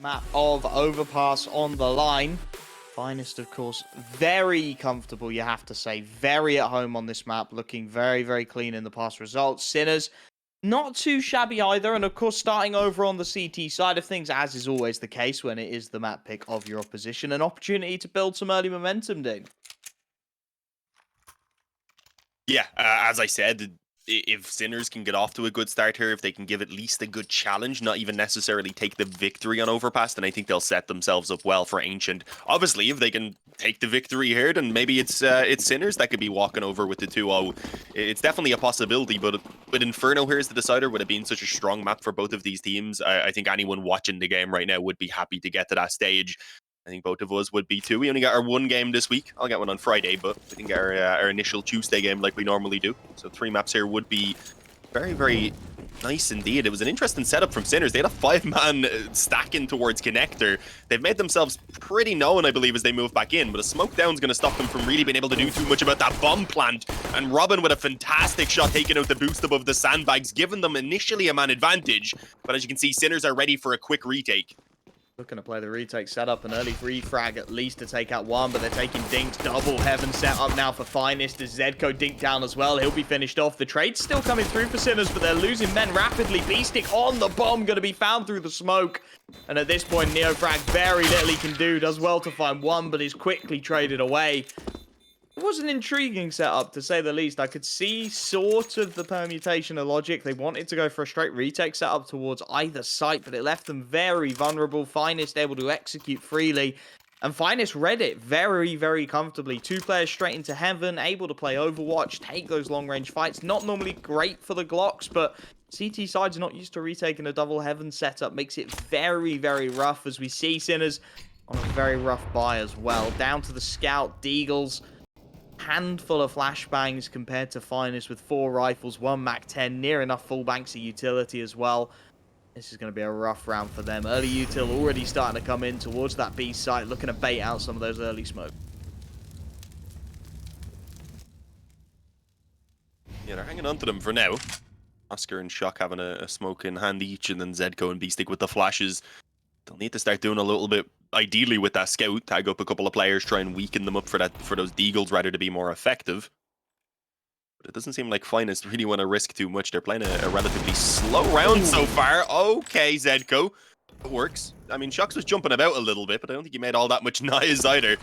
map of Overpass on the line. Finest, of course, very comfortable, you have to say. Very at home on this map, looking very, very clean in the past results. Sinners, not too shabby either, and of course, starting over on the CT side of things, as is always the case when it is the map pick of your opposition. An opportunity to build some early momentum, Dean. Yeah, as I said, if Sinners can get off to a good start here, if they can give at least a good challenge, not even necessarily take the victory on Overpass, then I think they'll set themselves up well for Ancient. Obviously, if they can take the victory here, then maybe it's Sinners that could be walking over with the 2-0. It's definitely a possibility, but with Inferno here as the decider, with it being such a strong map for both of these teams, I think anyone watching the game right now would be happy to get to that stage. I think both of us would be too. We only got our one game this week. I'll get one on Friday, but we didn't get our initial Tuesday game like we normally do. So 3 maps here would be very, very nice indeed. It was an interesting setup from Sinners. They had a 5-man stacking towards Connector. They've made themselves pretty known, I believe, as they move back in, but a smoke down's going to stop them from really being able to do too much about that bomb plant. And Robin with a fantastic shot taking out the boost above the sandbags, giving them initially a man advantage. But as you can see, Sinners are ready for a quick retake. Looking to play the retake setup, an early refrag at least to take out one, but they're taking Dinks. Double Heaven set up now for Finest as Zedko Dink down as well. He'll be finished off. The trade's still coming through for Sinners, but they're losing men rapidly. Beastic on the bomb, going to be found through the smoke. And at this point, Neofrag, very little he can do. Does well to find one, but is quickly traded away. It was an intriguing setup, to say the least. I could see sort of the permutation of logic. They wanted to go for a straight retake setup towards either site, but it left them very vulnerable. Finest able to execute freely. And Finest read it very, very comfortably. 2 players straight into Heaven, able to play Overwatch, take those long-range fights. Not normally great for the Glocks, but CT side's not used to retaking a double Heaven setup. Makes it very, very rough, as we see Sinners on a very rough buy as well. Down to the Scout, Deagles. Handful of flashbangs compared to Finest with 4 rifles, 1 MAC-10, near enough full banks of utility as well. This is going to be a rough round for them. Early util already starting to come in towards that B site, looking to bait out some of those early smoke. Yeah, they're hanging on to them for now. Oscar and Shock having a smoke in hand each, and then Zedko and Beastic with the flashes. They'll need to start doing a little bit, ideally with that scout, tag up a couple of players, try and weaken them up for those deagles rather to be more effective. But it doesn't seem like Finest really want to risk too much. They're playing a relatively slow round so far. Okay, Zedko. It works. I mean, Shox was jumping about a little bit, but I don't think he made all that much noise either.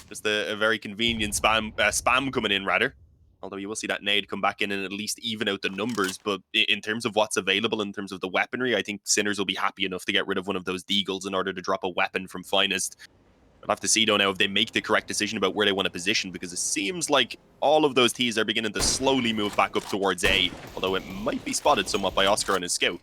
Just a very convenient spam coming in, rather. Although you will see that nade come back in and at least even out the numbers. But in terms of what's available, in terms of the weaponry, I think Sinners will be happy enough to get rid of one of those deagles in order to drop a weapon from Finest. I'll have to see, though, now if they make the correct decision about where they want to position, because it seems like all of those Ts are beginning to slowly move back up towards A, although it might be spotted somewhat by Oscar and his scout.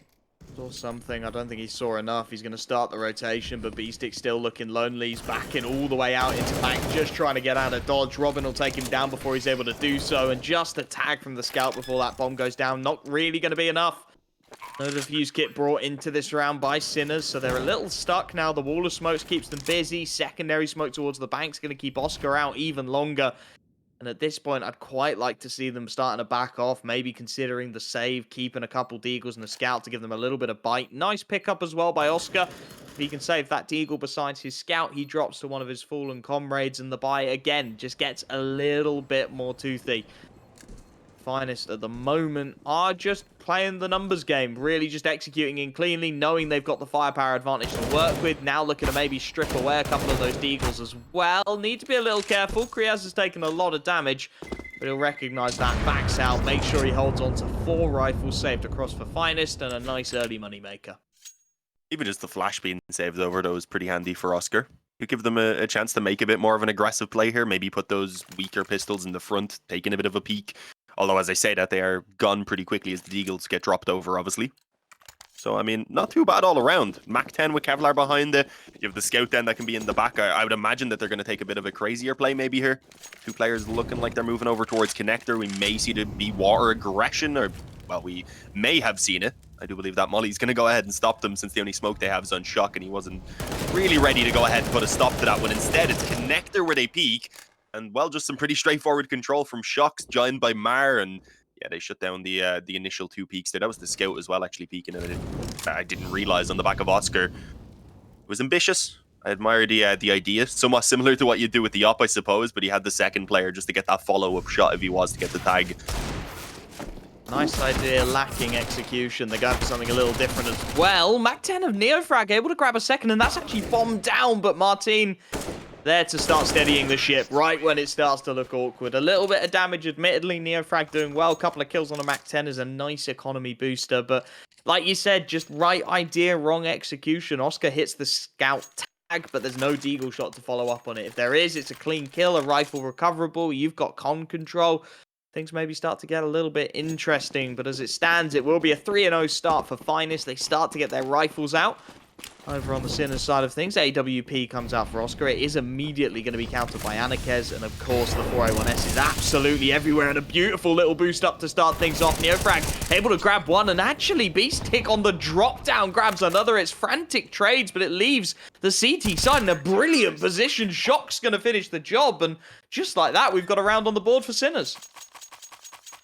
Saw something. I don't think he saw enough. He's going to start the rotation, but Beastic still looking lonely. He's backing all the way out into bank, just trying to get out of dodge. Robin will take him down before he's able to do so, and just a tag from the scout before that bomb goes down. Not really going to be enough. No defuse kit brought into this round by Sinners, so they're a little stuck now. The wall of smokes keeps them busy. Secondary smoke towards the bank's going to keep Oscar out even longer. And at this point, I'd quite like to see them starting to back off, maybe considering the save, keeping a couple deagles and a scout to give them a little bit of bite. Nice pickup as well by Oscar. If he can save that deagle besides his scout, he drops to one of his fallen comrades, and the buy, again, just gets a little bit more toothy. Finest at the moment are just playing the numbers game, really just executing in cleanly, knowing they've got the firepower advantage to work with. Now looking to maybe strip away a couple of those deagles as well. Need to be a little careful. Kriaz has taken a lot of damage, but he'll recognize that, backs out, make sure he holds on to 4 rifles saved across for Finest, and a nice early moneymaker. Even just the flash being saved over, though, is pretty handy for Oscar. Could give them a chance to make a bit more of an aggressive play here, maybe put those weaker pistols in the front, taking a bit of a peek. Although, as I say that, they are gone pretty quickly as the deagles get dropped over, obviously. So, I mean, not too bad all around. MAC-10 with Kevlar behind it. You have the scout then that can be in the back. I would imagine that they're going to take a bit of a crazier play maybe here. 2 players looking like they're moving over towards Connector. We may see the be water aggression, or, well, we may have seen it. I do believe that Molly's going to go ahead and stop them, since the only smoke they have is on Shock, and he wasn't really ready to go ahead and put a stop to that one. Instead, it's Connector where they peak. And, well, just some pretty straightforward control from Shox, joined by Mar, and yeah, they shut down the initial 2 peaks there. That was the scout as well, actually peeking, and I didn't realize on the back of Oscar. was ambitious. I admire the idea. Somewhat similar to what you do with the op, I suppose, but he had the second player just to get that follow-up shot if he was to get the tag. Nice idea, lacking execution. They go for something a little different as well. Mac 10 of Neofrag able to grab a second, and that's actually bombed down, but Martin there to start steadying the ship right when it starts to look awkward. A little bit of damage, admittedly. Neofrag doing well. A couple of kills on a Mac 10 is a nice economy booster, but like you said, just right idea, wrong execution. Oscar hits the scout tag, but there's no deagle shot to follow up on it. If there is, it's a clean kill, a rifle recoverable. You've got con control. Things maybe start to get a little bit interesting, but as it stands, it will be a 3-0 start for Finest. They start to get their rifles out. Over on the Sinners side of things, AWP comes out for Oscar. It is immediately going to be countered by Anarkez, and of course the 4A1S is absolutely everywhere, and a beautiful little boost up to start things off. Neofrag able to grab one, and actually Beaststick on the drop down grabs another. It's frantic trades, but it leaves the CT side in a brilliant position. Shock's going to finish the job, and just like that, we've got a round on the board for Sinners.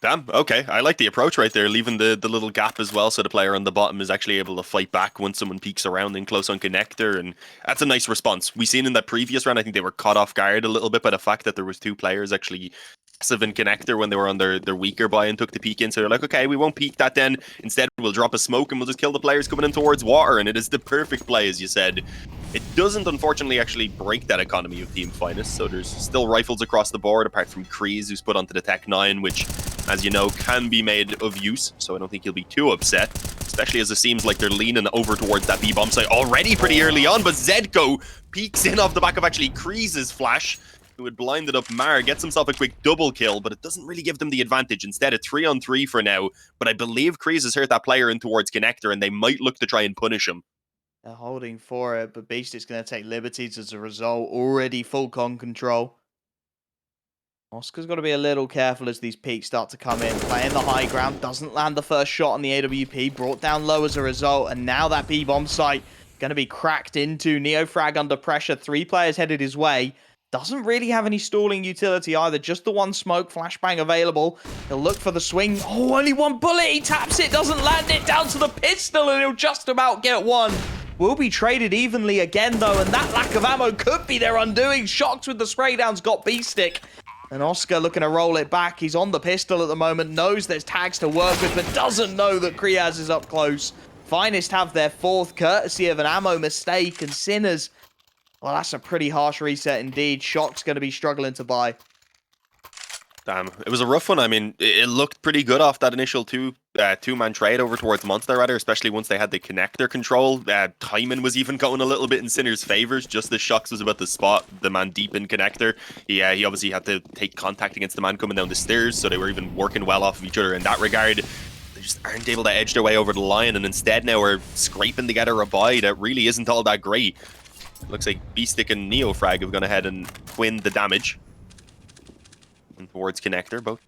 Damn, okay. I like the approach right there, leaving the little gap as well so the player on the bottom is actually able to fight back once someone peeks around in close on connector, and that's a nice response. We seen in that previous round, I think they were caught off guard a little bit by the fact that there was two players actually passive in connector when they were on their weaker buy and took the peek in, so they're like, okay, we won't peek that then. Instead, we'll drop a smoke and we'll just kill the players coming in towards water, and it is the perfect play, as you said. It doesn't, unfortunately, actually break that economy of Team Finest, so there's still rifles across the board, apart from Kreese, who's put onto the Tech 9, which, as you know, can be made of use, so I don't think he'll be too upset, especially as it seems like they're leaning over towards that B-bomb site already pretty early on, but Zedko peeks in off the back of actually Kreese's flash, who had blinded up Mar, gets himself a quick double kill, but it doesn't really give them the advantage. Instead, a 3-on-3 for now, but I believe Kreese has hurt that player in towards connector, and they might look to try and punish him. They're holding for it, but Beast is going to take liberties as a result. Already full con control. Oscar's got to be a little careful as these peaks start to come in. Playing the high ground, doesn't land the first shot on the AWP, brought down low as a result, and now that B-bomb site going to be cracked into. Neofrag under pressure, 3 players headed his way. Doesn't really have any stalling utility either, just the one smoke flashbang available. He'll look for the swing. Oh, only one bullet, he taps it, doesn't land it, down to the pistol, and he'll just about get one. Will be traded evenly again, though, and that lack of ammo could be their undoing. Shocked with the spray downs, got Beaststick. And Oscar looking to roll it back. He's on the pistol at the moment, knows there's tags to work with, but doesn't know that Kriaz is up close. Finest have their 4th, courtesy of an ammo mistake, and Sinners, well, that's a pretty harsh reset indeed. Shock's going to be struggling to buy. Damn, it was a rough one. I mean, it looked pretty good off that initial two-man trade over towards Monster, rather, especially once they had the connector control. Timing was even going a little bit in Sinner's favors. Just as Shox was about to spot the man deep in connector, he obviously had to take contact against the man coming down the stairs, so they were even working well off of each other in that regard. They just aren't able to edge their way over the line, and instead now we're scraping together a buy that really isn't all that great. Looks like Beaststick and Neofrag have gone ahead and twinned the damage. And towards connector, both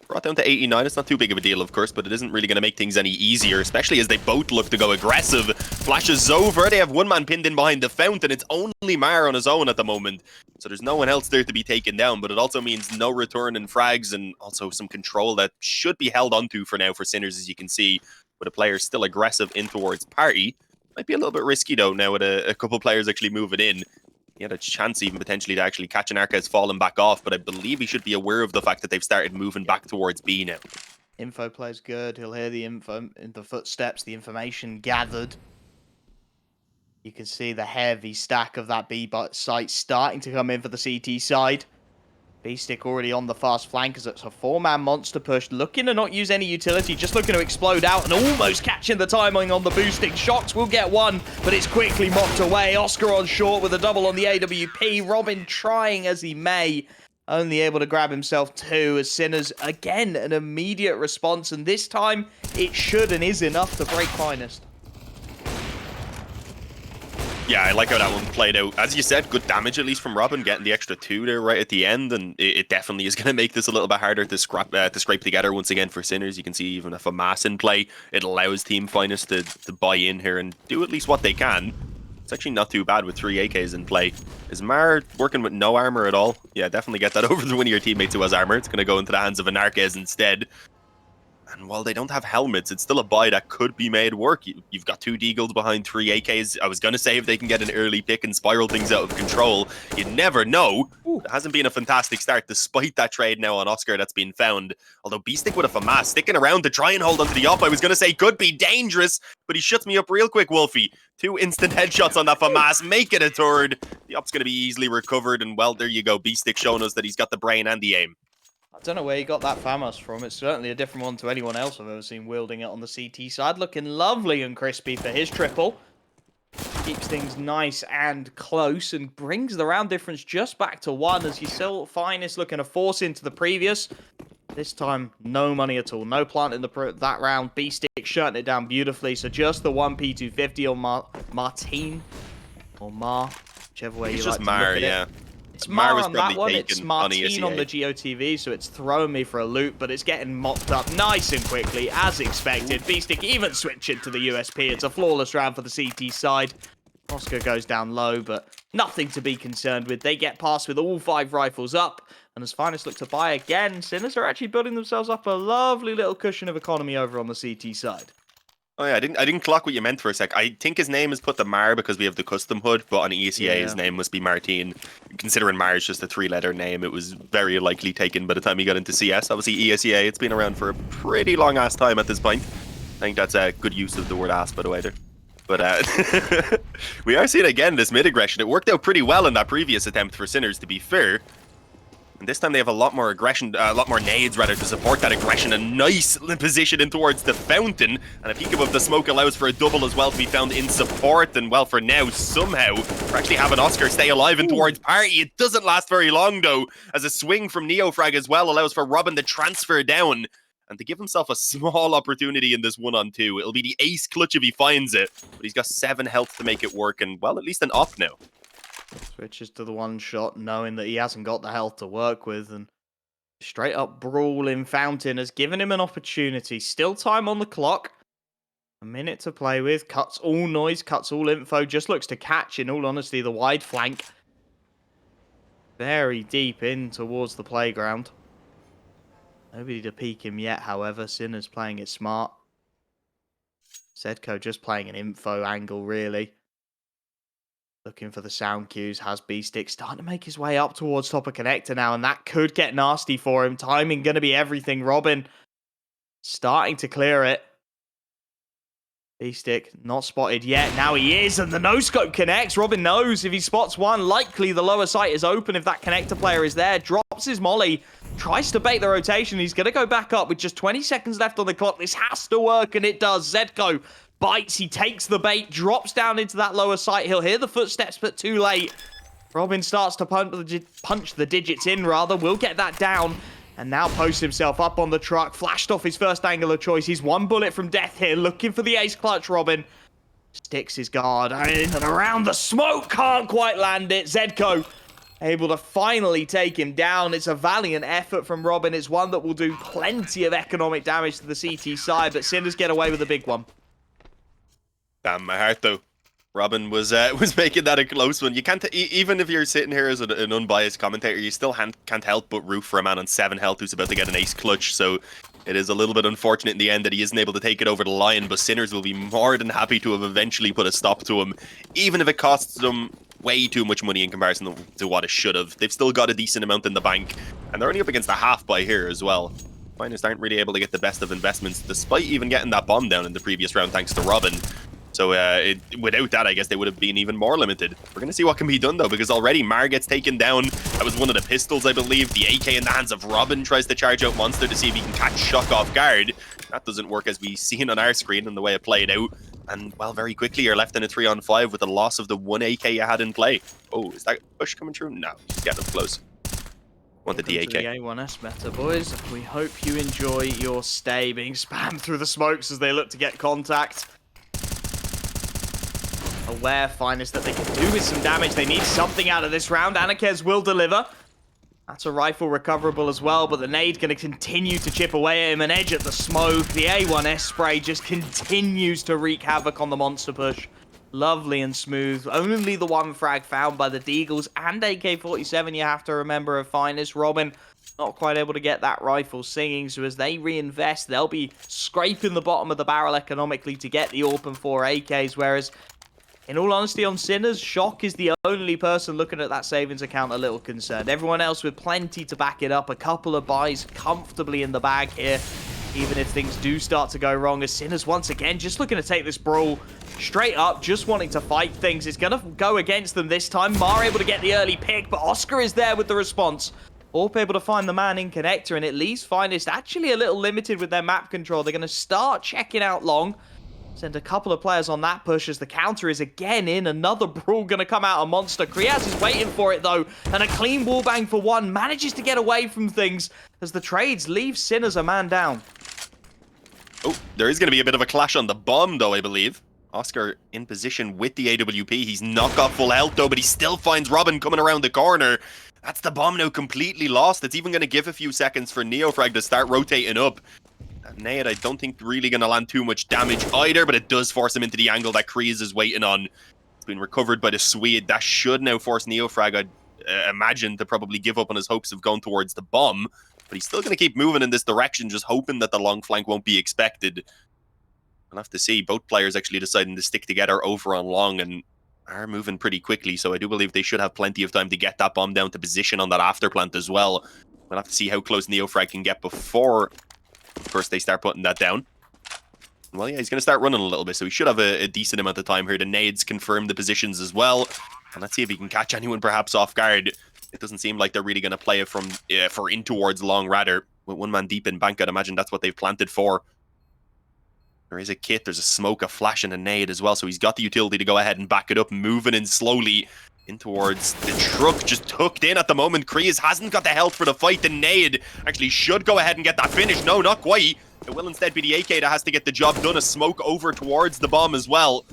brought down to 89. It's not too big of a deal, of course, but it isn't really going to make things any easier, especially as they both look to go aggressive. Flashes over. They have one man pinned in behind the fountain. It's only Mar on his own at the moment, so there's no one else there to be taken down, but it also means no return in frags and also some control that should be held onto for now for Sinners, as you can see, with a player still aggressive in towards Party. Might be a little bit risky, though, now with a couple players actually moving in. He had a chance even potentially to actually catch an Arca falling back off, but I believe he should be aware of the fact that they've started moving back towards B now. Info plays good. He'll hear the info in the footsteps, the information gathered. You can see the heavy stack of that B site starting to come in for the CT side. Beaststick already on the fast flank as it's a 4-man monster push, looking to not use any utility, just looking to explode out and almost catching the timing on the boosting. Shox will get one, but it's quickly mocked away. Oscar on short with a double on the AWP. Robin trying as he may, only able to grab himself 2 as Sinners, again, an immediate response, and this time it should and is enough to break Finest. Yeah, I like how that one played out. As you said, good damage at least from Robin, getting the extra 2 there right at the end, and it definitely is going to make this a little bit harder to scrape together once again for Sinners. You can see even if a mass in play, it allows Team Finest to buy in here and do at least what they can. It's actually not too bad with 3 AKs in play. Is Mar working with no armor at all? Yeah, definitely get that over to one of your teammates who has armor. It's going to go into the hands of Anarkez instead. And while they don't have helmets, it's still a buy that could be made work. You've got 2 Deagles behind 3 AKs. I was going to say if they can get an early pick and spiral things out of control. You never know. Ooh. It hasn't been a fantastic start despite that trade now on Oscar that's been found. Although Beastick with a FAMAS sticking around to try and hold onto the op, I was going to say could be dangerous, but he shuts me up real quick, Wolfie. 2 instant headshots on that FAMAS, make it a third. The op's going to be easily recovered, and well, there you go. Beastick showing us that he's got the brain and the aim. I don't know where he got that FAMAS from. It's certainly a different one to anyone else I've ever seen wielding it on the CT side. Looking lovely and crispy for his triple. Keeps things nice and close and brings the round difference just back to 1 as you still Finest looking to force into the previous. This time, no money at all. No plant in that round. Beastick shutting it down beautifully. So just the 1 P250 on Martine. Or Mar, whichever way you like to look at it. It's Mar was on that one, probably it's taken on Martine on the ESEA. GOTV, so it's throwing me for a loop, but it's getting mopped up nice and quickly, as expected. Beastick even switching to the USP. It's a flawless round for the CT side. Oscar goes down low, but nothing to be concerned with. They get past with all 5 rifles up, and as Finest look to buy again, Sinners are actually building themselves up a lovely little cushion of economy over on the CT side. Oh yeah, I didn't clock what you meant for a sec. I think his name is put the Mar because we have the custom hood, but on ESEA his name must be Martine. Considering Mar is just a 3-letter name, it was very likely taken by the time he got into CS. Obviously ESEA, it's been around for a pretty long ass time at this point. I think that's a good use of the word ass, by the way there. But we are seeing again this mid aggression. It worked out pretty well in that previous attempt for Sinners, to be fair. And this time they have a lot more aggression, a lot more nades rather to support that aggression. A nice position in towards the fountain, and a peek above the smoke allows for a double as well to be found in support. And well, for now, somehow we're actually having Oscar stay alive in towards party. It doesn't last very long though, as a swing from Neofrag as well allows for Robin to transfer down and to give himself a small opportunity in this 1-on-2. It'll be the ace clutch if he finds it, but he's got 7 health to make it work, and well, at least an off now. Switches to the 1 shot, knowing that he hasn't got the health to work with, and straight up brawl in Fountain has given him an opportunity. Still time on the clock. A minute to play with. Cuts all noise, cuts all info. Just looks to catch, in all honesty, the wide flank. Very deep in towards the playground. Nobody to peek him yet, however. Sinner's playing it smart. Zedco just playing an info angle, really. Looking for the sound cues, has Beastick starting to make his way up towards top of connector now, and that could get nasty for him. Timing going to be everything. Robin starting to clear it. Beastick not spotted yet. Now he is, and the no-scope connects. Robin knows if he spots one, likely the lower sight is open if that connector player is there. Drops his molly, tries to bait the rotation. He's going to go back up with just 20 seconds left on the clock. This has to work, and it does. Zedco bites, he takes the bait, drops down into that lower sight. He'll hear the footsteps, but too late. Robin starts to punch the digits in, rather. Will get that down, and now posts himself up on the truck. Flashed off his first angle of choice. He's 1 bullet from death here, looking for the ace clutch. Robin sticks his guard in and around the smoke. Can't quite land it. Zedco able to finally take him down. It's a valiant effort from Robin. It's one that will do plenty of economic damage to the CT side, but Sinners get away with a big one. Damn my heart though. Robin was making that a close one. You can't, even if you're sitting here as an unbiased commentator, you still can't help but root for a man on 7 health who's about to get an ace clutch. So it is a little bit unfortunate in the end that he isn't able to take it over the line, but Sinners will be more than happy to have eventually put a stop to him, even if it costs them way too much money in comparison to what it should have. They've still got a decent amount in the bank, and they're only up against a half buy here as well. Miners aren't really able to get the best of investments, despite even getting that bomb down in the previous round thanks to Robin. So without that, I guess they would have been even more limited. We're going to see what can be done, though, because already Mar gets taken down. That was one of the pistols, I believe. The AK in the hands of Robin tries to charge out Monster to see if he can catch Shock off guard. That doesn't work as we seen on our screen and the way it played out. And, well, very quickly, you're left in a 3-on-5 with the loss of the 1 AK you had in play. Oh, is that push coming through? No, just get up close. Wanted the AK. The A1S meta, boys. We hope you enjoy your stay being spammed through the smokes as they look to get contact. Aware, Finest, that they can do with some damage. They need something out of this round. Anakez will deliver. That's a rifle recoverable as well, but the nade going to continue to chip away at him. An edge at the smoke. The A1S spray just continues to wreak havoc on the monster push. Lovely and smooth. Only the 1 frag found by the Deagles and AK-47, you have to remember, of Finest. Robin Not quite able to get that rifle singing, so as they reinvest, they'll be scraping the bottom of the barrel economically to get the AWP 4 AKs, whereas in all honesty, on Sinners, Shock is the only person looking at that savings account a little concerned. Everyone else with plenty to back it up. A couple of buys comfortably in the bag here, even if things do start to go wrong. As Sinners, once again, just looking to take this brawl straight up, just wanting to fight things. It's going to go against them this time. Mar able to get the early pick, but Oscar is there with the response. AWP able to find the man in connector, and it leaves Finest actually a little limited with their map control. They're going to start checking out long. Send a couple of players on that push as the counter is again in. Another brawl going to come out of Monster. Kriaz is waiting for it, though. And a clean wallbang for one. Manages to get away from things as the trades leave Sinners a man down. Oh, there is going to be a bit of a clash on the bomb, though, I believe. Oscar in position with the AWP. He's not got full health, though, but he still finds Robin coming around the corner. That's the bomb now completely lost. It's even going to give a few seconds for Neofrag to start rotating up. That nade, I don't think really going to land too much damage either, but it does force him into the angle that Kreese is waiting on. It's been recovered by the Swede. That should now force Neofrag, I'd imagine, to probably give up on his hopes of going towards the bomb. But he's still going to keep moving in this direction, just hoping that the long flank won't be expected. We'll have to see. Both players actually deciding to stick together over on long and are moving pretty quickly, so I do believe they should have plenty of time to get that bomb down to position on that after plant as well. We'll have to see how close Neofrag can get before, of course, they start putting that down. Well, yeah, he's going to start running a little bit, so he should have a decent amount of time here. The nades confirm the positions as well, and let's see if he can catch anyone perhaps off guard. It doesn't seem like they're really going to play it from for in towards long, rather. With one man deep in bank, I'd imagine that's what they've planted for. There is a kit, there's a smoke, a flash, and a nade as well, so he's got the utility to go ahead and back it up, moving in slowly in towards the truck, just tucked in at the moment. Kreese hasn't got the health for the fight. The nade actually should go ahead and get that finish. No, not quite. It will instead be the AK that has to get the job done. A smoke over towards the bomb as well.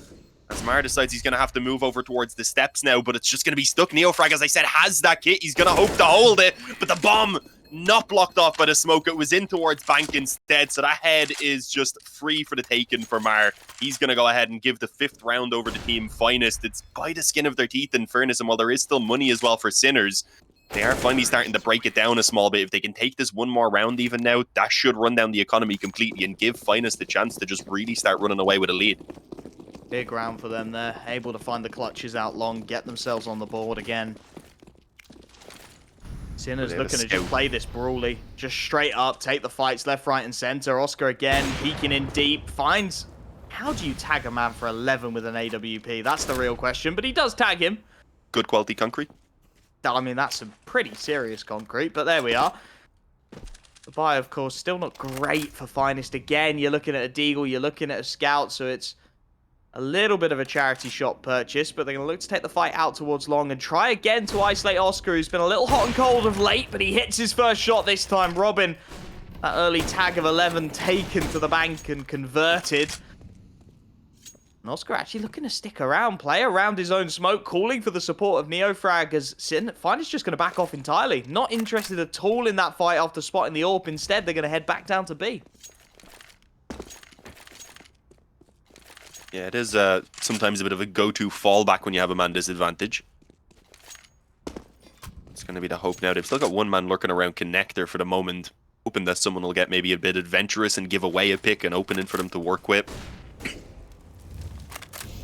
As Mar decides he's going to have to move over towards the steps now, but it's just going to be stuck. Neofrag, as I said, has that kit. He's going to hope to hold it, but the bomb not blocked off by the smoke. It was in towards bank instead, so that head is just free for the taking for Mar. He's going to go ahead and give the 5th round over to Team Finest. It's by the skin of their teeth, in fairness, and while there is still money as well for Sinners, they are finally starting to break it down a small bit. If they can take this one more round even now, that should run down the economy completely and give Finest the chance to just really start running away with a lead. Big round for them there. Able to find the clutches out long, get themselves on the board again. Sinners looking to just play this brawly. Just straight up, take the fights left, right, and center. Oscar again, peeking in deep. Finds... How do you tag a man for 11 with an AWP? That's the real question, but he does tag him. Good quality concrete. I mean, that's some pretty serious concrete, but there we are. The buy, of course, still not great for Finest. Again, you're looking at a Deagle, you're looking at a Scout, so it's a little bit of a charity shop purchase, but they're going to look to take the fight out towards long and try again to isolate Oscar, who's been a little hot and cold of late, but he hits his first shot this time. Robin, that early tag of 11 taken to the bank and converted. And Oscar actually looking to stick around, play around his own smoke, calling for the support of Neofrag as Finest just going to back off entirely. Not interested at all in that fight after spotting the AWP. Instead, they're going to head back down to B. Yeah, it is sometimes a bit of a go-to fallback when you have a man disadvantage. It's going to be the hope now. They've still got one man lurking around connector for the moment, hoping that someone will get maybe a bit adventurous and give away a pick and open it for them to work with.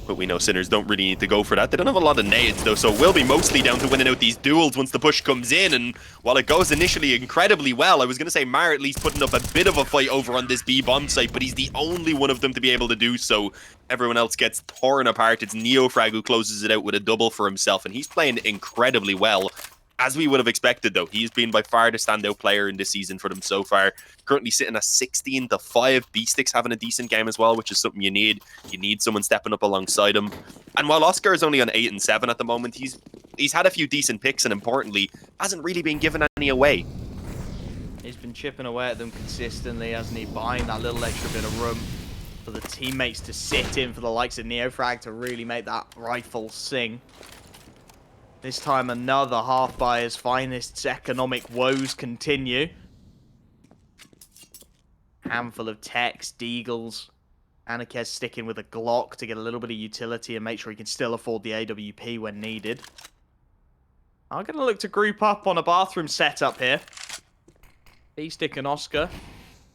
But we know Sinners don't really need to go for that. They don't have a lot of nades, though, so it will be mostly down to winning out these duels once the push comes in. And while it goes initially incredibly well, I was going to say Mar at least putting up a bit of a fight over on this B-bomb site, but he's the only one of them to be able to do so. Everyone else gets torn apart. It's Neofrag who closes it out with a double for himself, and he's playing incredibly well. As we would have expected, though, he's been by far the standout player in this season for them so far. Currently sitting at 16-5. B-Stick's having a decent game as well, which is something you need. You need someone stepping up alongside him. And while Oscar is only on 8 and 7 at the moment, he's had a few decent picks, and importantly, hasn't really been given any away. He's been chipping away at them consistently, hasn't he? Buying that little extra bit of room for the teammates to sit in, for the likes of Neofrag to really make that rifle sing. This time another half by his Finest's economic woes continue. Handful of techs, Deagles. Anarkez sticking with a Glock to get a little bit of utility and make sure he can still afford the AWP when needed. I'm going to look to group up on a bathroom setup here. B-Stick and Oscar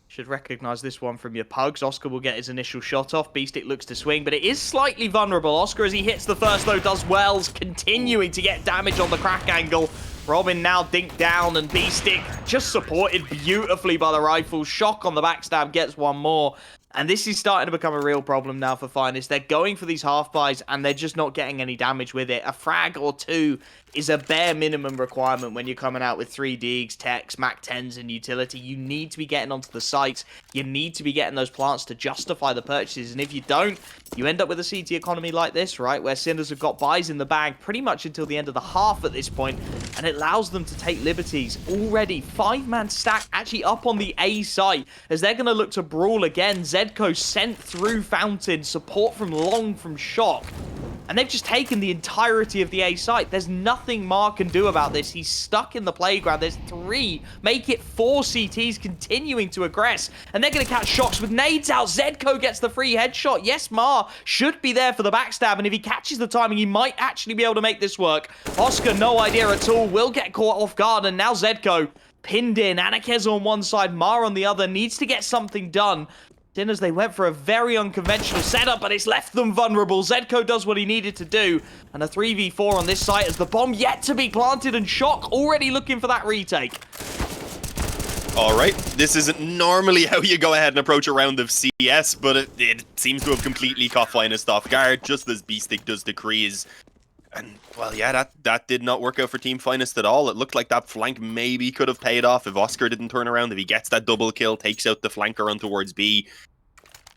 should recognize this one from your pugs. Oscar will get his initial shot off. B-Stick looks to swing, but it is slightly vulnerable. Oscar, as he hits the first, though, does well, continuing to get damage on the crack angle. Robin now dinked down, and B-Stick just supported beautifully by the rifle. Shock on the backstab gets one more. And this is starting to become a real problem now for Finest. They're going for these half-buys, and they're just not getting any damage with it. A frag or two is a bare minimum requirement when you're coming out with 3 Deegs, Techs, Mac-10s, and utility. You need to be getting onto the sites. You need to be getting those plants to justify the purchases. And if you don't, you end up with a CT economy like this, right? Where Sinners have got buys in the bag pretty much until the end of the half at this point, and it allows them to take liberties. Already, 5-man stack actually up on the A site, as they're going to look to brawl again. Zedco sent through Fountain, support from Long from Shock. And they've just taken the entirety of the A site. There's nothing Mar can do about this. He's stuck in the playground. There's 3. Make it 4 CTs continuing to aggress. And they're going to catch Shocks with nades out. Zedco gets the free headshot. Yes, Mar should be there for the backstab. And if he catches the timing, he might actually be able to make this work. Oscar, no idea at all. Will get caught off guard. And now Zedco pinned in. Anakez on one side, Mar on the other. Needs to get something done. Sinners, they went for a very unconventional setup, but it's left them vulnerable. Zedco does what he needed to do, and a 3v4 on this site as the bomb yet to be planted, and Shock already looking for that retake. All right, this isn't normally how you go ahead and approach a round of CS, but it seems to have completely caught Finest off guard, just as B-Stick does decrease. And, well, yeah, that did not work out for Team Finest at all. It looked like that flank maybe could have paid off if Oscar didn't turn around. If he gets that double kill, takes out the flanker on towards B,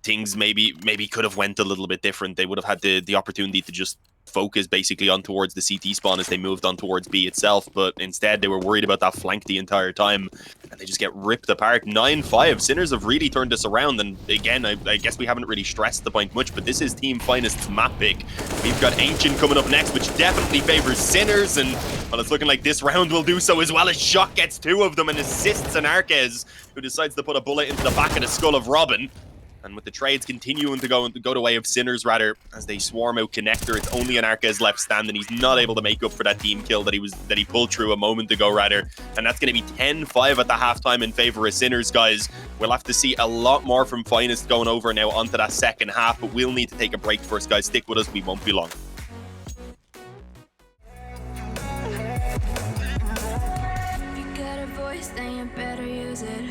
things maybe could have went a little bit different. They would have had the opportunity to just focus basically on towards the CT spawn as they moved on towards B itself, but instead they were worried about that flank the entire time, and they just get ripped apart. 9-5. Sinners have really turned this around, and again, I guess we haven't really stressed the point much, but this is Team Finest's map pick. We've got Ancient coming up next, which definitely favors Sinners, and well, it's looking like this round will do so as well, as Shock gets 2 of them and assists Anarquez, who decides to put a bullet into the back of the skull of Robin. And with the trades continuing to go the way of Sinners, rather, as they swarm out Connector, it's only Anarquez left standing. He's not able to make up for that team kill that he pulled through a moment ago, rather. And that's going to be 10-5 at the halftime in favor of Sinners, guys. We'll have to see a lot more from Finest going over now onto that second half, but we'll need to take a break first, guys. Stick with us, we won't be long. You got a voice, then you better use it.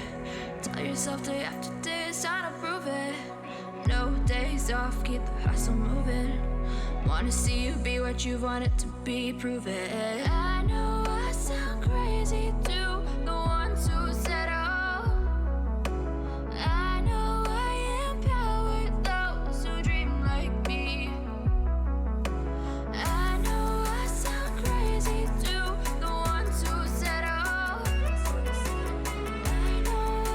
Tell yourself day after day it's time to prove it. No days off, keep the hustle moving. Wanna see you be what you want it to be, prove it. I know I sound crazy to the ones who said oh. I know I empower those who dream like me. I know I sound crazy to the ones who said oh. I know I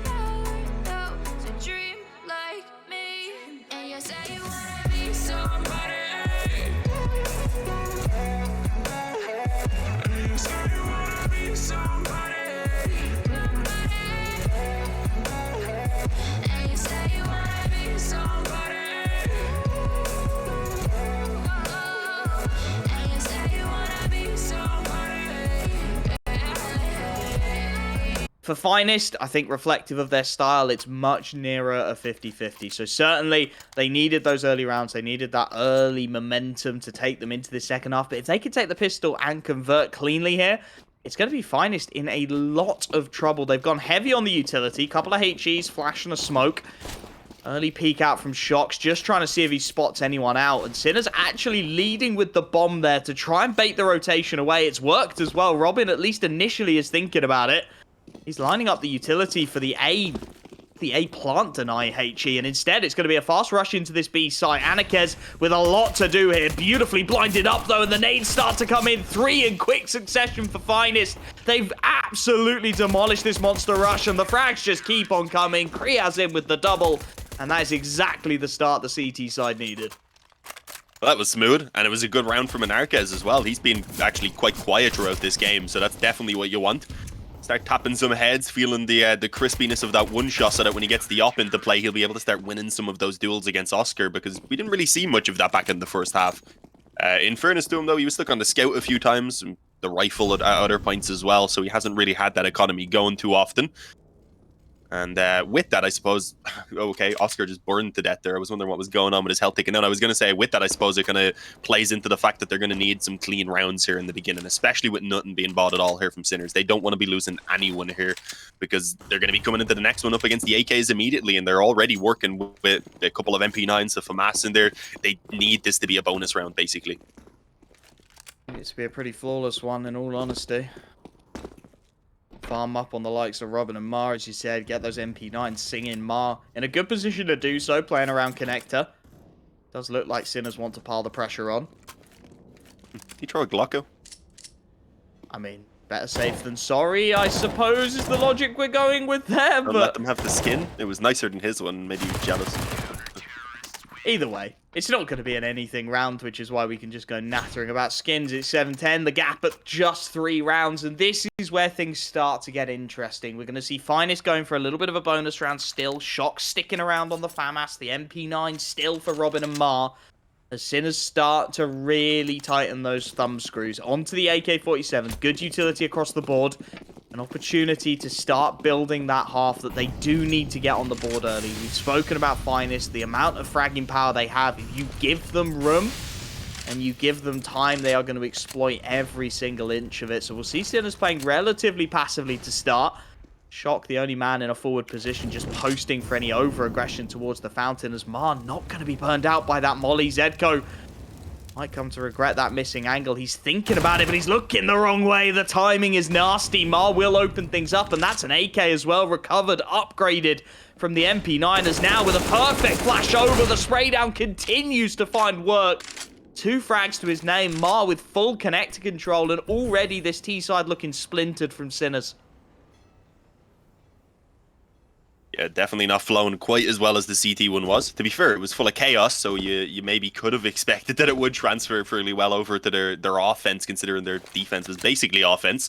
empower those who dream like me. And you say you wanna be somebody. And you say you wanna be somebody. And you say you wanna be somebody. And you say you wanna be somebody. For Finest, I think reflective of their style, it's much nearer a 50-50. So certainly, they needed those early rounds. They needed that early momentum to take them into the second half. But if they could take the pistol and convert cleanly here, it's going to be Finest in a lot of trouble. They've gone heavy on the utility. Couple of HEs, flash and a smoke. Early peek out from Shocks, just trying to see if he spots anyone out. And Sinner's actually leading with the bomb there to try and bait the rotation away. It's worked as well. Robin, at least initially, is thinking about it. He's lining up the utility for the A plant deny HE, and instead it's going to be a fast rush into this B site. Anakez with a lot to do here. Beautifully blinded up, though, and the nades start to come in. 3 in quick succession for Finest. They've absolutely demolished this monster rush, and the frags just keep on coming. Kriaz in with the double, and that is exactly the start the CT side needed. Well, that was smooth, and it was a good round from Anarquez as well. He's been actually quite quiet throughout this game, so that's definitely what you want. Start tapping some heads, feeling the crispiness of that one shot, so that when he gets the op into play, he'll be able to start winning some of those duels against Oscar, because we didn't really see much of that back in the first half. In fairness to him, though, he was stuck on the scout a few times, and the rifle at other points as well, so he hasn't really had that economy going too often. And with that, I suppose, okay, Oscar just burned to death there. I was wondering what was going on with his health taken out. I was going to say, with that, I suppose it kind of plays into the fact that they're going to need some clean rounds here in the beginning, especially with nothing being bought at all here from Sinners. They don't want to be losing anyone here because they're going to be coming into the next one up against the AKs immediately, and they're already working with a couple of MP9s to FAMAS in there. They need this to be a bonus round, basically. It needs to be a pretty flawless one, in all honesty. Farm up on the likes of Robin and Mar, as you said. Get those MP9s singing. Mar in a good position to do so, playing around connector. Does look like Sinners want to pile the pressure on. He throw a Glocko? I mean, better safe than sorry, I suppose, is the logic we're going with there, Don't but let them have the skin. It was nicer than his one. Maybe he was jealous. either way, it's not going to be an anything round, which is why we can just go nattering about skins. It's 7-10, the gap at just 3 rounds, and this is where things start to get interesting. We're going to see Finest going for a little bit of a bonus round still, Shock sticking around on the FAMAS, the MP9 still for Robin and Mar, as Sinners start to really tighten those thumb screws. Onto the AK-47, good utility across the board. An opportunity to start building that half that they do need to get on the board early. We've spoken about Finest, the amount of fragging power they have. If you give them room and you give them time, they are going to exploit every single inch of it. So we'll see Sinners playing relatively passively to start. Shock, the only man in a forward position, just posting for any over-aggression towards the fountain, as Mar not going to be burned out by that molly. Zedko might come to regret that missing angle. He's thinking about it, but he's looking the wrong way. The timing is nasty. Mar will open things up, and that's an AK as well. Recovered, upgraded from the MP9ers now with a perfect flash over. The spray down continues to find work. 2 frags to his name. Mar with full connector control, and already this T-side looking splintered from Sinners. Yeah, definitely not flown quite as well as the CT one was. To be fair, it was full of chaos, so you maybe could have expected that it would transfer fairly well over to their offense, considering their defense was basically offense.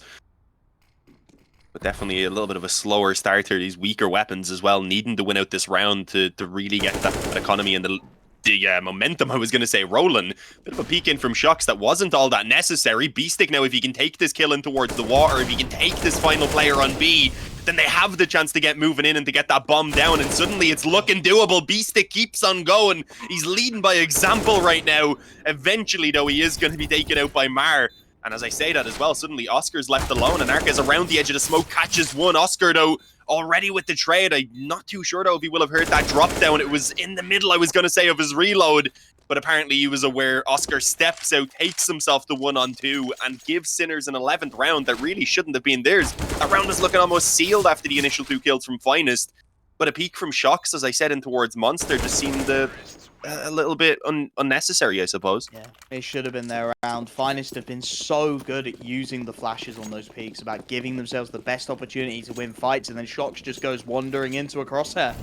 But definitely a little bit of a slower start here. These weaker weapons as well, needing to win out this round to really get that economy and the momentum, I was going to say, rolling. Bit of a peek in from Shocks that wasn't all that necessary. B-Stick now, if he can take this kill in towards the water, if he can take this final player on B, then they have the chance to get moving in and to get that bomb down, and suddenly it's looking doable. B-Stick keeps on going. He's leading by example right now. Eventually, though, he is going to be taken out by Mar. And as I say that as well, suddenly Oscar's left alone, and Arca's around the edge of the smoke, catches one. Oscar, though, already with the trade. I'm not too sure, though, if he will have heard that drop down. It was in the middle, I was going to say, of his reload. But apparently he was aware. Oscar steps out, takes himself to 1-on-2, and gives Sinners an 11th round that really shouldn't have been theirs. That round was looking almost sealed after the initial 2 kills from Finest. But a peek from Shocks, as I said, in towards Monster just seemed a little bit unnecessary, I suppose. Yeah, it should have been their round. Finest have been so good at using the flashes on those peaks, about giving themselves the best opportunity to win fights, and then Shocks just goes wandering into a crosshair.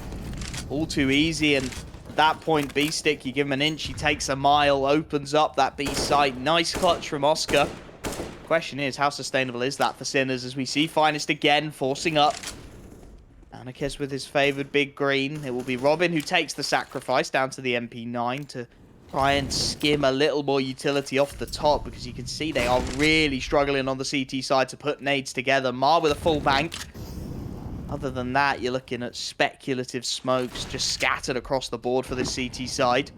All too easy, and at that point, B-Stick, you give him an inch, he takes a mile, opens up that B site. Nice clutch from Oscar. Question is, how sustainable is that for Sinners, as we see Finest again forcing up. Anarchist with his favoured big green. It will be Robin who takes the sacrifice down to the MP9 to try and skim a little more utility off the top, because you can see they are really struggling on the CT side to put nades together. Mar with a full bank. Other than that, you're looking at speculative smokes just scattered across the board for the CT side.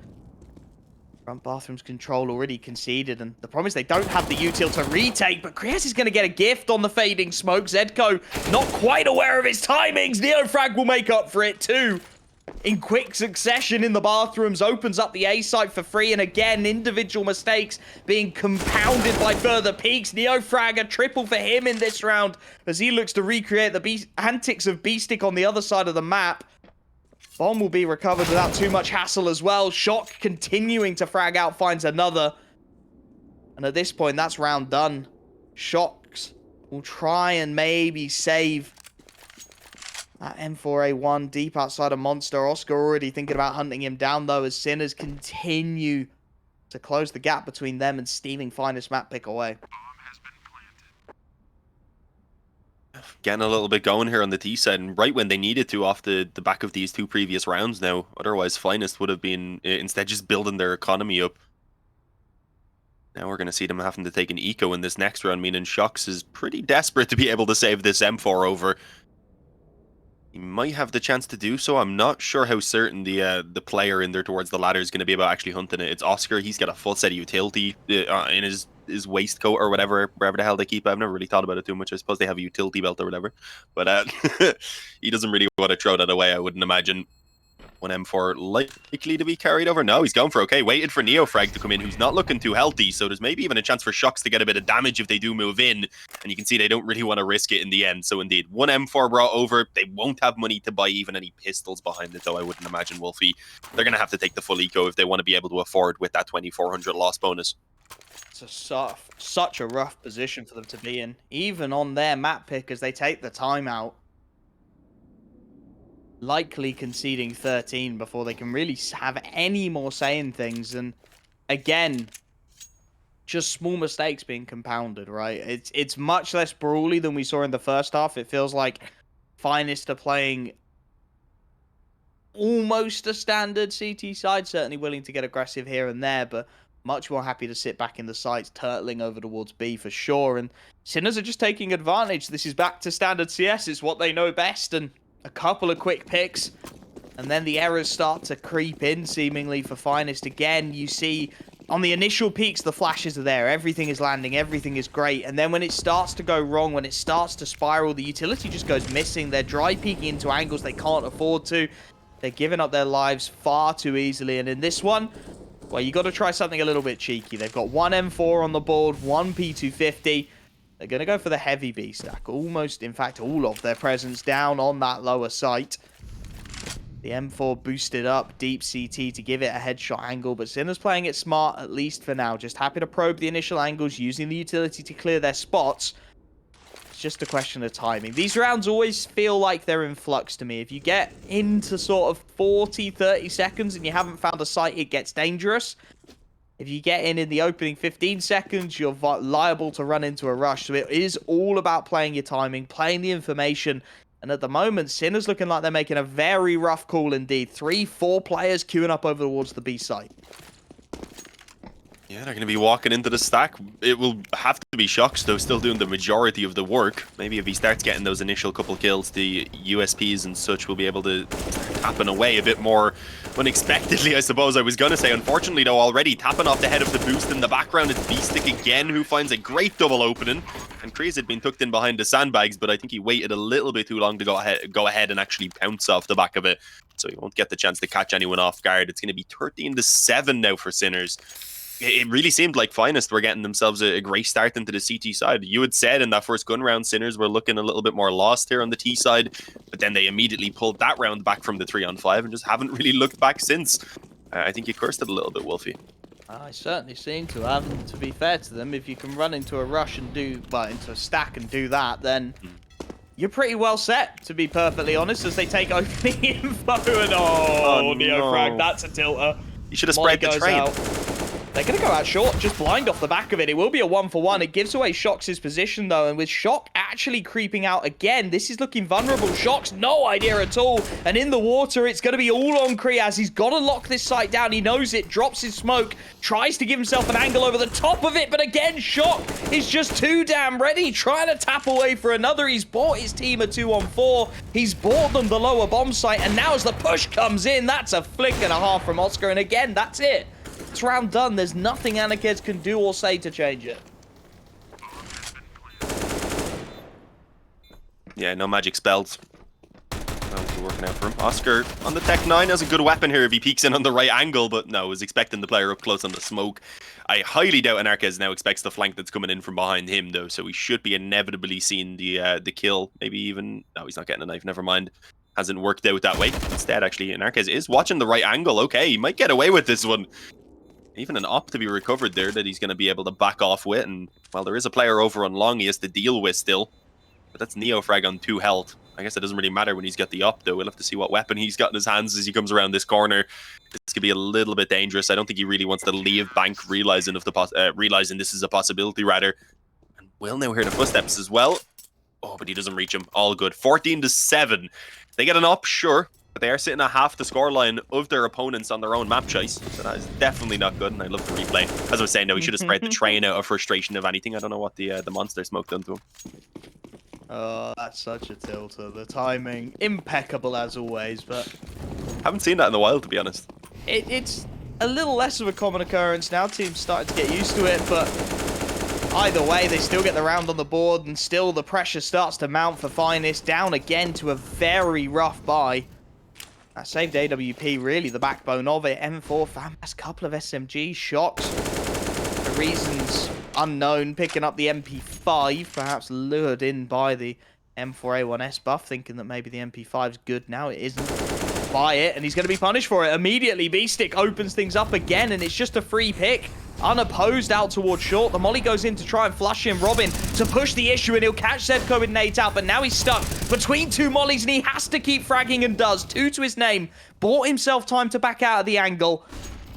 Front bathroom's control already conceded, and the problem is they don't have the util to retake, but Krias is going to get a gift on the fading smoke. Zedko not quite aware of his timings. Neofrag will make up for it too. In quick succession in the bathrooms, opens up the A site for free, and again, individual mistakes being compounded by further peaks. Neofrag, a triple for him in this round, as he looks to recreate the antics of B-Stick on the other side of the map. Bomb will be recovered without too much hassle as well. Shock continuing to frag out, finds another. And at this point, that's round done. Shocks will try and maybe save that M4A1 deep outside of Monster. Oscar already thinking about hunting him down, though, as Sinners continue to close the gap between them and steaming Finest map pick away. Getting a little bit going here on the T side, and right when they needed to off the back of these 2 previous rounds now. Otherwise, Finest would have been instead just building their economy up. Now we're going to see them having to take an eco in this next round, meaning Shox is pretty desperate to be able to save this M4 over. He might have the chance to do so. I'm not sure how certain the player in there towards the ladder is going to be about actually hunting it. It's Oscar. He's got a full set of utility in his waistcoat or whatever, wherever the hell they keep it. I've never really thought about it too much. I suppose they have a utility belt or whatever. But he doesn't really want to throw that away, I wouldn't imagine. One M4 likely to be carried over. No, he's going for okay. Waited for Neofrag to come in, who's not looking too healthy. So there's maybe even a chance for Shox to get a bit of damage if they do move in. And you can see they don't really want to risk it in the end. So indeed, one M4 brought over. They won't have money to buy even any pistols behind it, though, I wouldn't imagine, Wolfie. They're going to have to take the full eco if they want to be able to afford with that 2,400 loss bonus. It's such a rough position for them to be in. Even on their map pick as they take the time out. Likely conceding 13 before they can really have any more say in things. And again, just small mistakes being compounded, right? It's much less brawly than we saw in the first half. It feels like Finest are playing almost a standard CT side, certainly willing to get aggressive here and there, but much more happy to sit back in the sights, turtling over towards B for sure. And Sinners are just taking advantage. This is back to standard CS. It's what they know best, and a couple of quick picks, and then the errors start to creep in, seemingly, for Finest. Again, you see, on the initial peaks, the flashes are there. Everything is landing. Everything is great. And then when it starts to go wrong, when it starts to spiral, the utility just goes missing. They're dry peeking into angles they can't afford to. They're giving up their lives far too easily. And in this one, well, you got to try something a little bit cheeky. They've got one M4 on the board, one P250. They're going to go for the heavy B stack. Almost, in fact, all of their presence down on that lower site. The M4 boosted up, deep CT to give it a headshot angle, but Sinner's playing it smart, at least for now. Just happy to probe the initial angles, using the utility to clear their spots. It's just a question of timing. These rounds always feel like they're in flux to me. If you get into sort of 40, 30 seconds and you haven't found a site, it gets dangerous. If you get in the opening 15 seconds, you're liable to run into a rush. So it is all about playing your timing, playing the information. And at the moment, Sinner's looking like they're making a very rough call indeed. 3-4 players queuing up over towards the B site. Yeah, they're going to be walking into the stack. It will have to be Shox, though, still doing the majority of the work. Maybe if he starts getting those initial couple kills, the USPs and such will be able to happen away a bit more unexpectedly, I suppose I was going to say. Unfortunately, though, already tapping off the head of the boost in the background, it's B-Stick again, who finds a great double opening. And Kreese had been tucked in behind the sandbags, but I think he waited a little bit too long to go ahead and actually pounce off the back of it. So he won't get the chance to catch anyone off guard. It's going to be 13-7 now for Sinners. It really seemed like Finest were getting themselves a great start into the CT side. You had said in that first gun round, Sinners were looking a little bit more lost here on the T side, but then they immediately pulled that round back from the 3-on-5 and just haven't really looked back since. I think you cursed it a little bit, Wolfie. I certainly seem to have, and to be fair to them, if you can run into a rush and into a stack and do that, then you're pretty well set, to be perfectly honest, as they take opening info and Neofrag, no. That's a tilter. You should have spread the train. Out. They're going to go out short, just blind off the back of it. It will be a 1-for-1. It gives away Shox' position, though, and with Shock actually creeping out again, this is looking vulnerable. Shox, no idea at all, and in the water, it's going to be all on Kriaz. He's got to lock this site down. He knows it, drops his smoke, tries to give himself an angle over the top of it, but again, Shock is just too damn ready, trying to tap away for another. He's bought his team a 2-on-4. He's bought them the lower bomb site, and now as the push comes in, that's a flick and a half from Oscar, and again, that's it. It's round done. There's nothing Anarchids can do or say to change it. Yeah, no magic spells. That'll be working out for him. Oscar on the Tech 9 has a good weapon here if he peeks in on the right angle, but no, was expecting the player up close on the smoke. I highly doubt Anarchids now expects the flank that's coming in from behind him, though, so he should be inevitably seeing the kill. Maybe even... No, he's not getting a knife, never mind. Hasn't worked out that way. Instead, actually, Anarchids is watching the right angle. Okay, he might get away with this one. Even an op to be recovered there that he's going to be able to back off with. And while there is a player over on long he has to deal with still. But that's Neofrag on 2 health. I guess it doesn't really matter when he's got the op, though. We'll have to see what weapon he's got in his hands as he comes around this corner. This could be a little bit dangerous. I don't think he really wants to leave bank, realizing this is a possibility, rather. And we'll now hear the footsteps as well. Oh, but he doesn't reach him. All good. 14-7. They get an op, sure. But they are sitting at half the scoreline of their opponents on their own map choice. So that is definitely not good, and I love the replay. As I was saying, though, we should have spread the train out of frustration of anything. I don't know what the monster smoke done to him. Oh, that's such a tilter. The timing, impeccable as always, but... Haven't seen that in a while, to be honest. It's a little less of a common occurrence now. Teams starting to get used to it, but either way, they still get the round on the board, and still the pressure starts to mount for Finest. Down again to a very rough buy. That saved AWP, really the backbone of it. M4, FAMAS, couple of SMG shots. For reasons unknown, picking up the MP5, perhaps lured in by the M4A1S buff, thinking that maybe the MP5's good now. It isn't. Buy it, and he's going to be punished for it. Immediately, B-Stick opens things up again, and it's just a free pick. Unopposed out towards short. The molly goes in to try and flush him. Robin to push the issue, and he'll catch Zedko with nades out, but now he's stuck between two mollies, and he has to keep fragging and does. 2 to his name. Bought himself time to back out of the angle.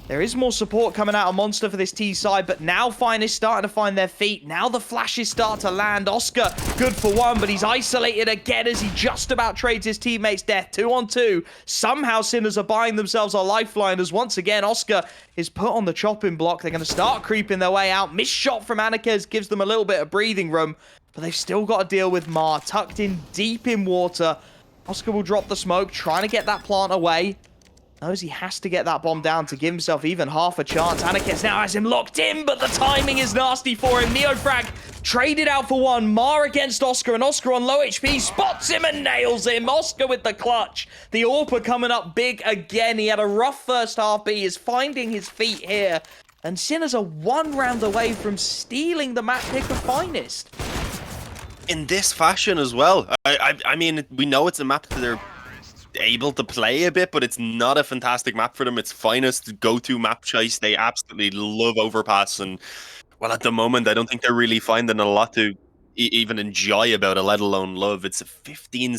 There is more support coming out of Monster for this T side, but now Finest starting to find their feet. Now the flashes start to land. Oscar, good for one, but he's isolated again as he just about trades his teammate's death. 2 on 2. Somehow Sinners are buying themselves a lifeline as once again Oscar is put on the chopping block. They're going to start creeping their way out. Missed shot from Anakez gives them a little bit of breathing room, but they've still got to deal with Mar tucked in deep in water. Oscar will drop the smoke, trying to get that plant away. Knows he has to get that bomb down to give himself even half a chance. Anakez now has him locked in, but the timing is nasty for him. Neofrag traded out for one. Mar against Oscar, and Oscar on low HP spots him and nails him. Oscar with the clutch. The AWPer coming up big again. He had a rough first half, but he is finding his feet here. And Sinners are 1 round away from stealing the map pick of Finest. In this fashion as well. I mean, we know it's a map that they're able to play a bit, but it's not a fantastic map for them. It's Finest go-to map choice. They absolutely love Overpass, and well, at the moment I don't think they're really finding a lot to even enjoy about it, let alone love. It's a 15-7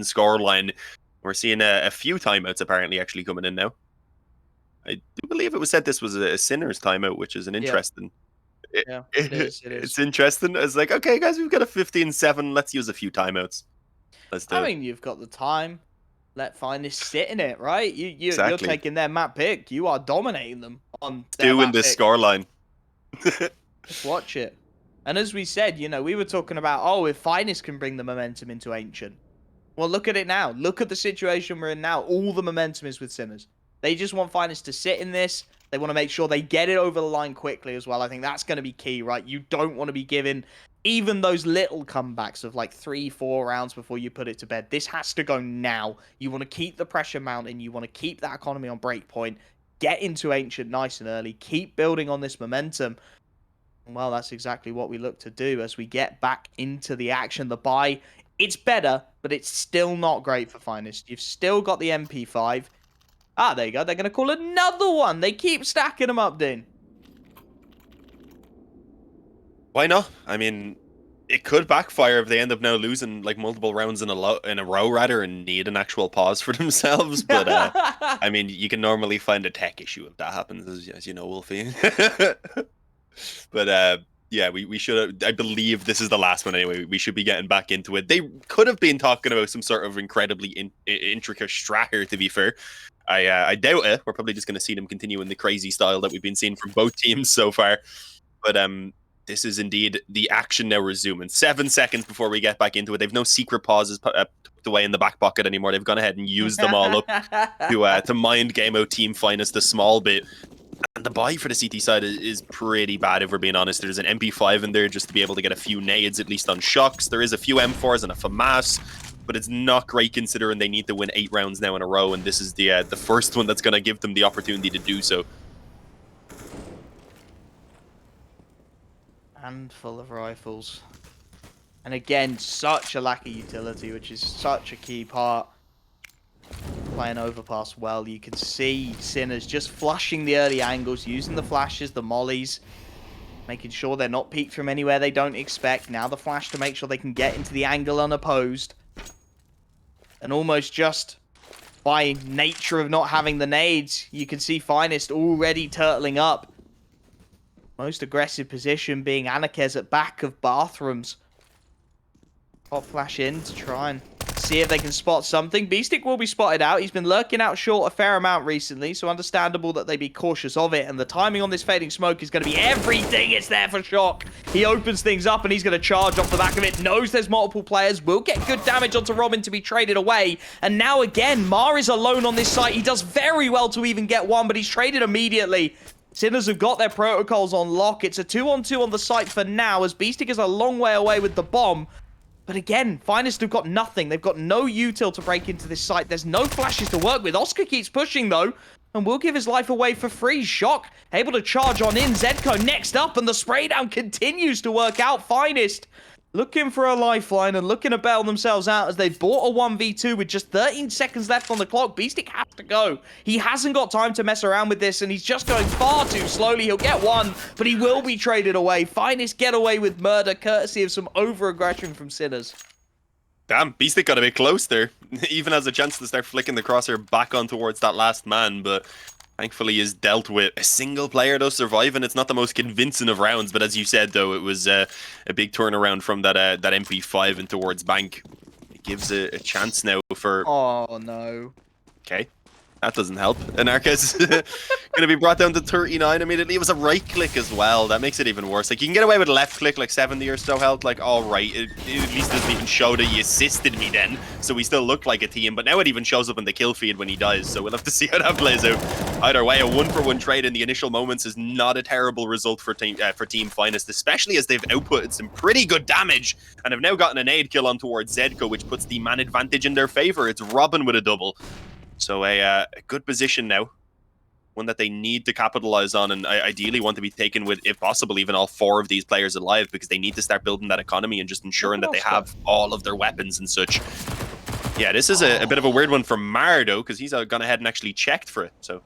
scoreline. We're seeing a few timeouts apparently actually coming in now. I do believe it was said this was a Sinners timeout, which is an interesting. Yeah, it is. It's interesting. It's like, okay guys, we've got a 15-7, let's use a few timeouts. Let's do it. I mean, you've got the time. Let Finest sit in it, right? Exactly. You're taking their map pick. You are dominating them on their doing map this pick. scoreline. Just watch it. And as we said, you know, we were talking about, oh, if Finest can bring the momentum into Ancient. Well, look at it now. Look at the situation we're in now. All the momentum is with Sinners. They just want Finest to sit in this. They want to make sure they get it over the line quickly as well. I think that's going to be key, right? You don't want to be given even those little comebacks of like 3-4 rounds before you put it to bed. This has to go now. You want to keep the pressure mounting. You want to keep that economy on breakpoint. Get into Ancient nice and early. Keep building on this momentum. Well, that's exactly what we look to do as we get back into the action. The buy, it's better, but it's still not great for Finest. You've still got the MP5. Ah, there you go. They're going to call another one. They keep stacking them up, Dean. Why not? I mean, it could backfire if they end up now losing like multiple rounds in a row rather, and need an actual pause for themselves. But I mean, you can normally find a tech issue if that happens, as you know, Wolfie. But yeah, we should. I believe this is the last one anyway. We should be getting back into it. They could have been talking about some sort of incredibly intricate strat here, to be fair. I doubt it. We're probably just going to see them continue in the crazy style that we've been seeing from both teams so far. But this is indeed the action now resuming. 7 seconds before we get back into it. They've no secret pauses tucked away in the back pocket anymore. They've gone ahead and used them all up to mind game out Team Finest a small bit. And the buy for the CT side is pretty bad, if we're being honest. There's an MP5 in there just to be able to get a few nades, at least on shocks. There is a few M4s and a FAMAS, but it's not great considering they need to win 8 rounds now in a row, and this is the first one that's going to give them the opportunity to do so. Handful of rifles. And again, such a lack of utility, which is such a key part. Playing Overpass well. You can see Sinners just flushing the early angles, using the flashes, the mollies, making sure they're not peeked from anywhere they don't expect. Now the flash to make sure they can get into the angle unopposed. And almost just by nature of not having the nades, you can see Finest already turtling up. Most aggressive position being Anakez at back of bathrooms. Pop flash in to try and See if they can spot something. Beastick will be spotted out. He's been lurking out short a fair amount recently, so understandable that they be cautious of it. And the timing on this fading smoke is going to be everything. It's there for Shock. He opens things up, and he's going to charge off the back of it. Knows there's multiple players. Will get good damage onto Robin to be traded away. And now again, Mar is alone on this site. He does very well to even get one, but he's traded immediately. Sinners have got their protocols on lock. It's a 2-on-2 on the site for now, as Beastick is a long way away with the bomb. But again, Finest have got nothing. They've got no util to break into this site. There's no flashes to work with. Oscar keeps pushing, though, and will give his life away for free. Shock able to charge on in. Zedco next up, and the spray down continues to work out. Finest looking for a lifeline and looking to bail themselves out as they bought a 1v2 with just 13 seconds left on the clock. Beastick has to go. He hasn't got time to mess around with this, and he's just going far too slowly. He'll get one, but he will be traded away. Finest get away with murder, courtesy of some over-aggression from Sinners. Damn, Beastick got a bit close there. Even has a chance to start flicking the crosshair back on towards that last man, but thankfully is dealt with. A single player does survive, and it's not the most convincing of rounds, but as you said, though, it was a big turnaround from that MP5 and towards Bank. It gives a chance now for... Oh, no. Okay. That doesn't help. Anarcha's going to be brought down to 39 immediately. It was a right click as well. That makes it even worse. Like, you can get away with a left click, like 70 or so health. Like, all right. It at least doesn't even show that he assisted me then. So we still look like a team. But now it even shows up in the kill feed when he dies. So we'll have to see how that plays out. Either way, a 1-for-1 trade in the initial moments is not a terrible result for Team Finest, especially as they've outputted some pretty good damage and have now gotten an aid kill on towards Zedco, which puts the man advantage in their favor. It's Robin with a double. So a good position now, one that they need to capitalize on, and ideally want to be taken with, if possible, even all 4 of these players alive, because they need to start building that economy and just ensuring that they have all of their weapons and such. Yeah, this is a bit of a weird one from Mar, though, because he's gone ahead and actually checked for it. So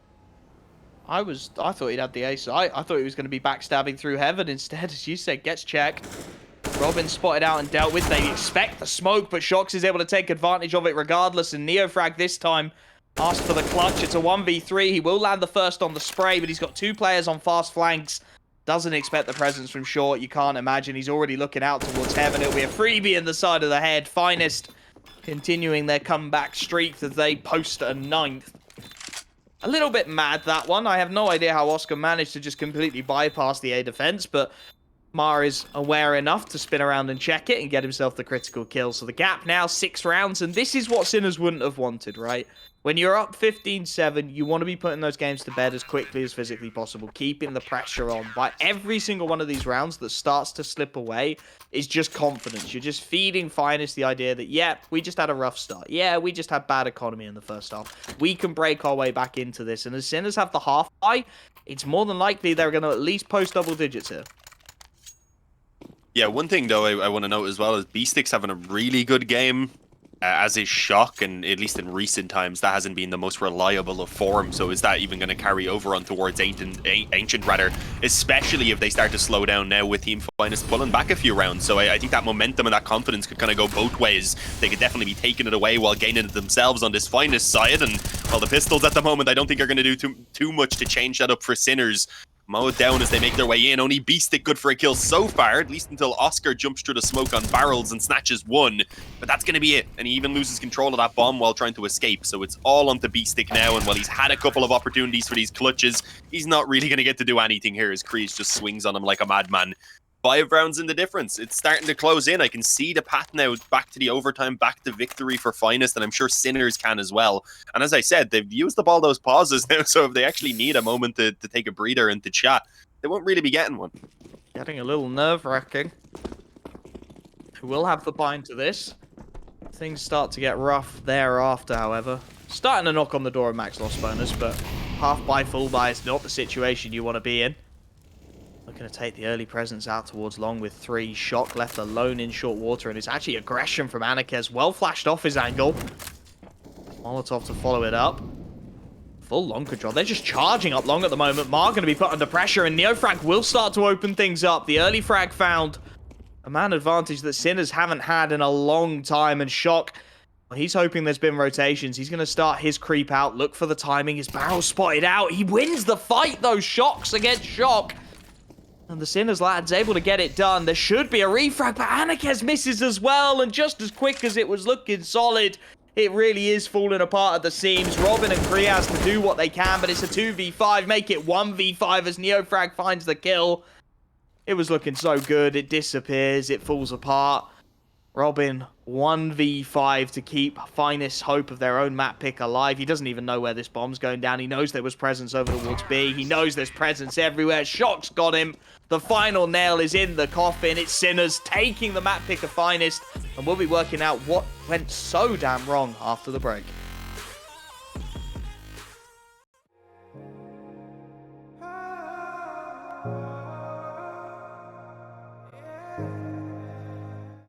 I thought he'd had the ace. I thought he was going to be backstabbing through heaven instead, as you said, gets checked. Robin spotted out and dealt with. They expect the smoke, but Shox is able to take advantage of it regardless, and Neofrag this time asked for the clutch. It's a 1v3. He will land the first on the spray, but he's got 2 players on fast flanks. Doesn't expect the presence from short. You can't imagine. He's already looking out towards heaven. It'll be a freebie in the side of the head. Finest continuing their comeback streak as they post a 9th. A little bit mad, that one. I have no idea how Oscar managed to just completely bypass the A defense, but Mar is aware enough to spin around and check it and get himself the critical kill. So the gap now 6 rounds, and this is what Sinners wouldn't have wanted, right? When you're up 15-7, you want to be putting those games to bed as quickly as physically possible, keeping the pressure on. By every single one of these rounds that starts to slip away is just confidence. You're just feeding Finest the idea that, yeah, we just had a rough start. Yeah, we just had bad economy in the first half. We can break our way back into this. And as Sinners have the half buy, it's more than likely they're going to at least post double digits here. yeah, one thing though I want to note as well is Beastick's having a really good game. As is Shock, and at least in recent times, that hasn't been the most reliable of form. So is that even going to carry over on towards Ancient rather, especially if they start to slow down now with Team Finest pulling back a few rounds. So I think that momentum and that confidence could kind of go both ways. They could definitely be taking it away while gaining it themselves on this Finest side. And while the pistols at the moment, I don't think are going to do too much to change that up for Sinners. Mowed down as they make their way in. Only Beastick good for a kill so far, at least until Oscar jumps through the smoke on barrels and snatches one. But that's going to be it. And he even loses control of that bomb while trying to escape. So it's all onto Beastick now. And while he's had a couple of opportunities for these clutches, he's not really going to get to do anything here as Kreese just swings on him like a madman. 5 rounds in the difference. It's starting to close in. I can see the path now back to the overtime, back to victory for Finest, and I'm sure Sinners can as well. And as I said, they've used up all those pauses now, so if they actually need a moment to take a breather and to chat, they won't really be getting one. Getting a little nerve-wracking. We'll have the bind to this. Things start to get rough thereafter, however. Starting to knock on the door of max loss bonus, but half buy, full buy is not the situation you want to be in. Looking to take the early presence out towards long with 3. Shock left alone in short water, and it's actually aggression from Anarkez. Well flashed off his angle. Molotov to follow it up. Full long control. They're just charging up long at the moment. Mar going to be put under pressure, and Neofrag will start to open things up. The early frag found a man advantage that Sinners haven't had in a long time, and Shock, well, he's hoping there's been rotations. He's going to start his creep out. Look for the timing. His barrel spotted out. He wins the fight, though. Shocks against Shock. And the Sinners lad's able to get it done. There should be a refrag, but Anarkez misses as well. And just as quick as it was looking solid, it really is falling apart at the seams. Robin and Kriaz to do what they can, but it's a 2v5. Make it 1v5 as Neofrag finds the kill. It was looking so good. It disappears. It falls apart. Robin, 1v5 to keep Finest hope of their own map pick alive. He doesn't even know where this bomb's going down. He knows there was presence over towards B. He knows there's presence everywhere. Shock's got him. The final nail is in the coffin. It's Sinners taking the map pick of Finest. And we'll be working out what went so damn wrong after the break.